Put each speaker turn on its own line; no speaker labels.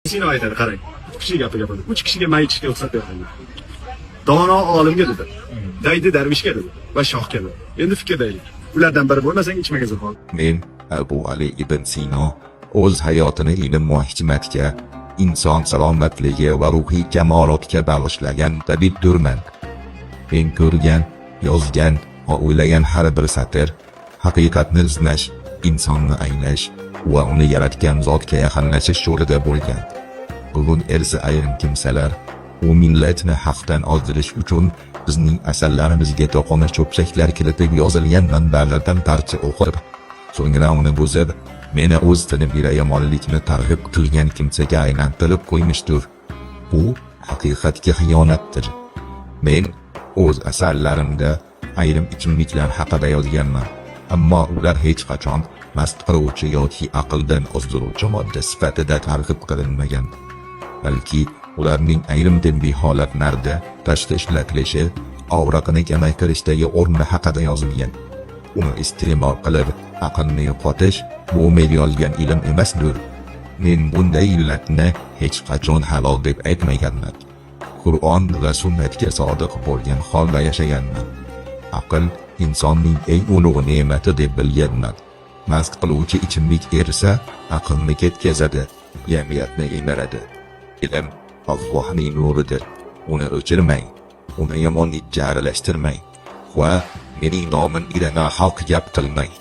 Sino aytadi, qarang. 3 kishi gapiradi. 3 kishiga may ichishga ruxsat berilgan. Dono olimga dedi. Daydi darvishga dedi va shohga dedi. Endi fikrdaylik. Ulardan biri bo'lmasang ichmaga zo'r.
Men Abu Ali ibn Sino o'z hayotini ilm va hikmatga, inson salomatligi va ruhiy kamolotga bag'ishlagan tabibdirman. Men ko'rgan, yozgan va o'ylagan har bir satr haqiqatni izlash, insonni anglash va uni yaratgan zotga yaqinlashish yo'lida bo'lgan. Bugun esa ayrim kimsalar u millatni haqdan ozdirish uchun bizning asarlarimizga to'qona cho'pchaklar kiritib yozilgan manbalardan parcha o'qib, so'ngra uni buzib, meni o'z tilim ila yomonlikni targ'ib qilgan kimsaga aylantirib qo'ymishdir. Bu haqiqatga xiyonatdir. Men o'z asarlarimda ayrim ichimliklar haqida yozganman, ammo ular hech qachon mast qiluvchi yoki aqldan ozdiruvchi modda sifatida targ'ib qilinmagan. Balki ularning ayrim tibbiy holatlarda tashqi ishlatilishi, og'riqni kamaytirishdagi o'rni haqida yozilgan. Uni iste'mol qilib, aqlni yo'qotish bu men yozgan ilm emasdir. Men bunday illatni hech qachon halol deb aytmaganman. Qur'on va sunnatga sodiq bo'lgan holda yashaganman. Aql insonning eng ulug' ne'mati deb bilganman. Mast qiluvchi ichimlik esa aqlni ketkazadi, jamiyatni emaradi. Ilm Allohning nuridir. Uni o'chirmang, uni yomonlikka aralashtirmang va mening nomim ila nohaq gap qilmang.